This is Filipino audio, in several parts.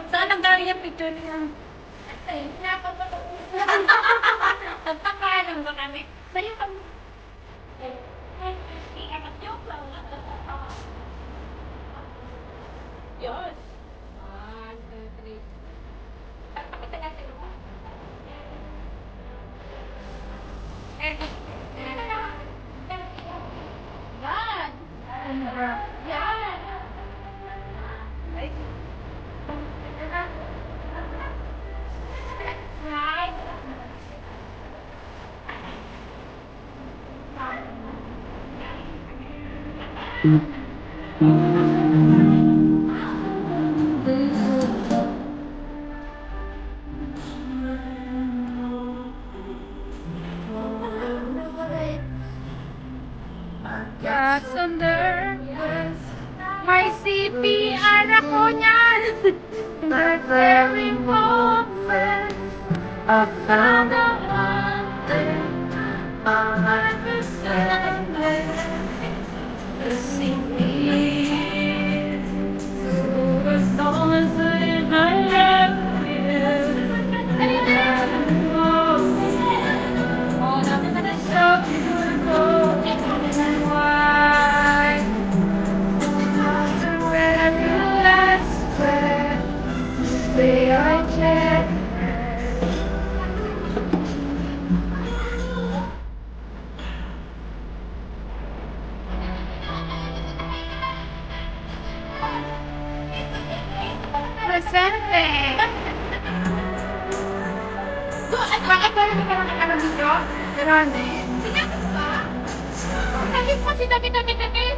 Saan ang galing yung picture niya? Nagpakalan ba kami? Sa'yo kami. Joke lang. Yun. 1, 2, 3. Pakita nga sa'yo mo. Yan. Yan. Ay. Gas under my CPR ako niyan. The very moment I found out that I was the CPR. As long as I have you. Oh, nothing but a so beautiful. Why? The very last breath, say I can. Presente. Bakit tayo hindi ka nakakaroon dito? Grande. Sinapit ba? Sinapit mo, sinapit.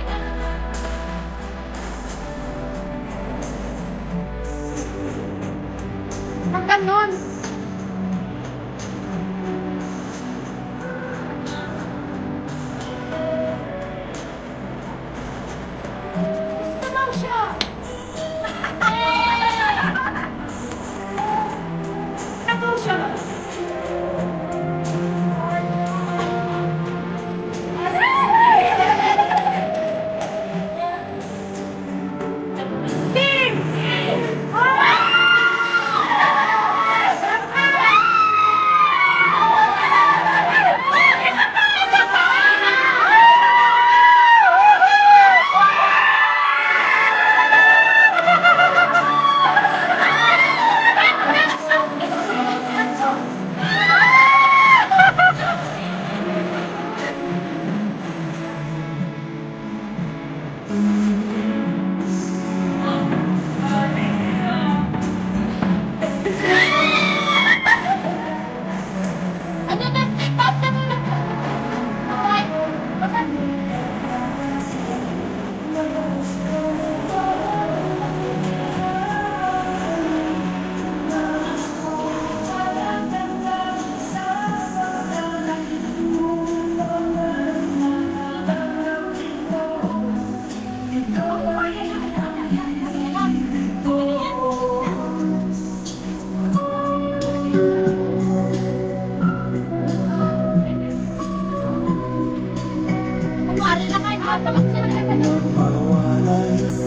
Ang ganon. Gusto lang siya. Gusto siya.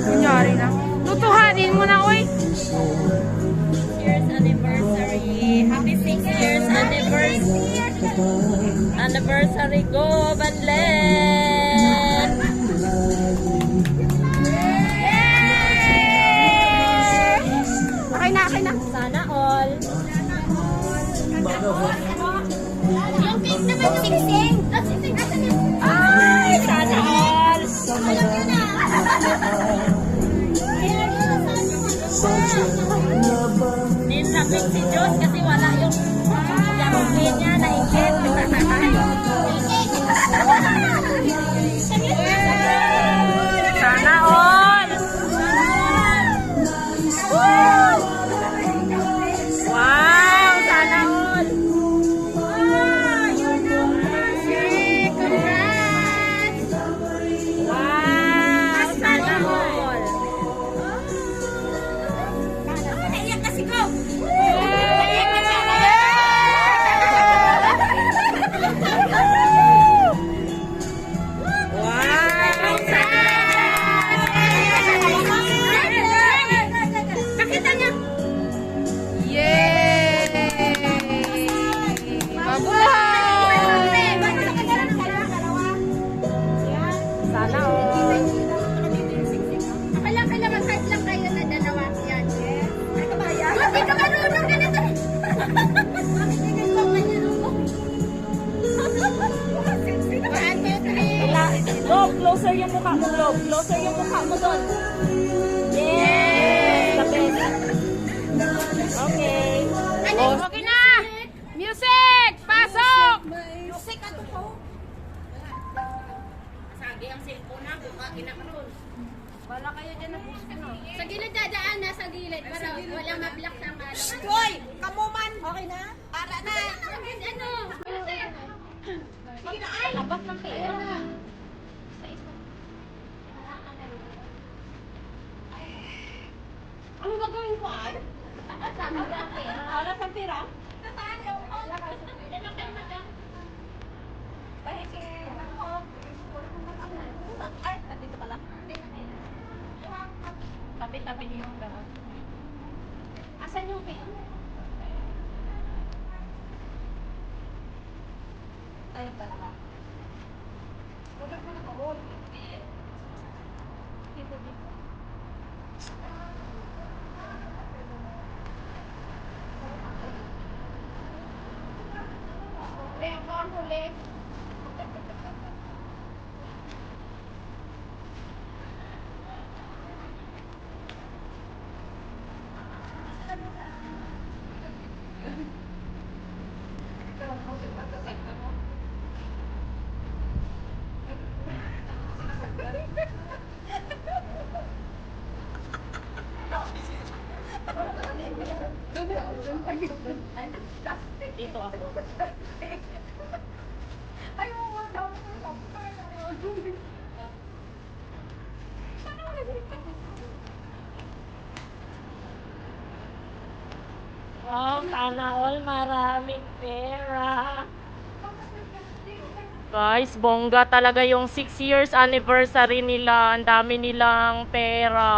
Kunyari na. Tutuhanin mo na, oy. 6 years anniversary. Happy 6 years anniversary. Anniversary go, Banlen. Okay na. Sana all. Yung cake naman yung sing-sing. Ay, sana all. Alam nyo na. Nilapit si Diyos kasi wala yung garuhin niya na ikit. Okay na! Music! Pasok! Music ato po. Sagi ang cellphone na, buka kinakaroon. Wala kayo dyan na ano. Sa gilid dadaan na, sa gilid. Para walang ma-block ng ano. Hoy! Kamuman! Okay na? Para na! Ano? Sige na ay! Labas ng pera. Ano ba gawin ko ay? Wala kang pera? Ay, nandito pala. Tabi-tabi niyo yung lahat. Asan yung pera? Ayun pala. Huwag mo na kahol. Dito, dito. Lego ang huli. Dito ako. Ayaw mo daw. Oh, sana all maraming pera. Guys, bongga talaga yung 6 years anniversary nila. Ang dami nilang pera.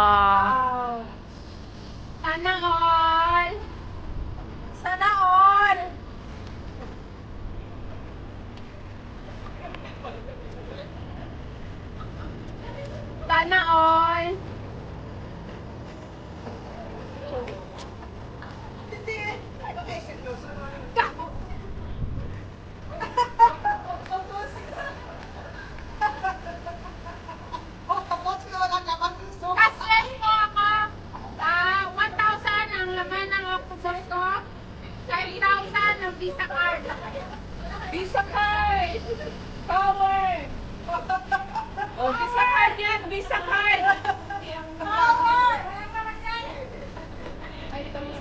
Wow! Sana all! Sana all! Sana all! Kaswes po ako. 1,000 ang laman ng octopus ko. 5,000 ang Visa card. Visa card! Power! Oh, Visa card yan! Visa card! Power! Ay, ito mo.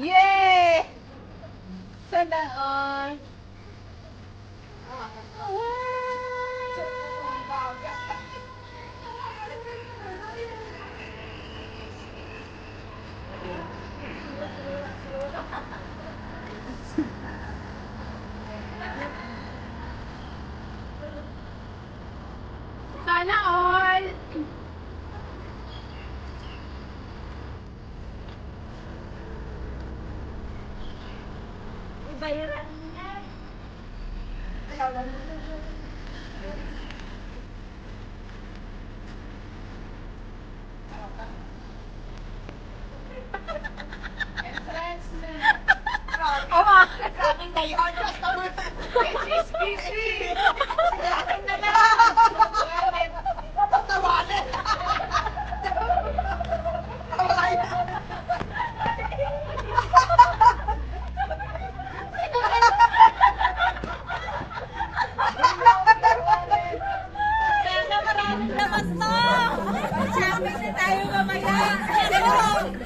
Yay! Sana all! Sana all! Bayaran niya. Oh, ma! Maraming dayon. HSBC! Akin na lang. Sana maraming laman to. Shopping na tayo mamaya.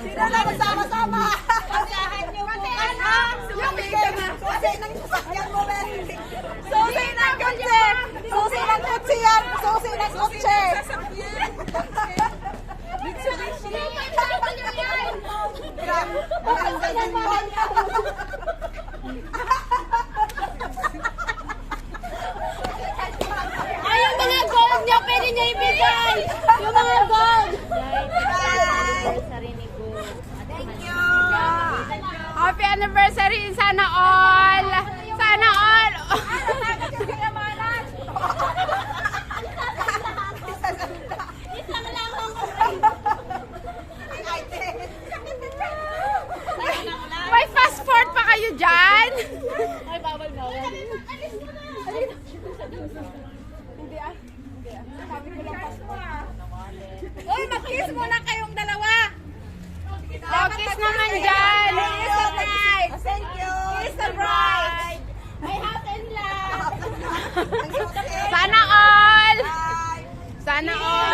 Sino na magsama-sama? Pagkahan niyo po. Yung bigay na! Susi ng sasakyan mo, Ben. Susi ng kotse. Susi ng kotse yan. Susi ng kotse. Mitsubishi! Pagkahan niyo yan! Maganda din mo. Ay, yung mga gold niya, pwede niya ibigay! Yung mga gold! Thank you. Happy anniversary! Sana all! Sana all! muna kayong dalawa. Oh, kiss naman dyan. Kiss the bride. Thank you. Kiss the bride. My house and love. Ang susi. Sana all. Bye. Sana all.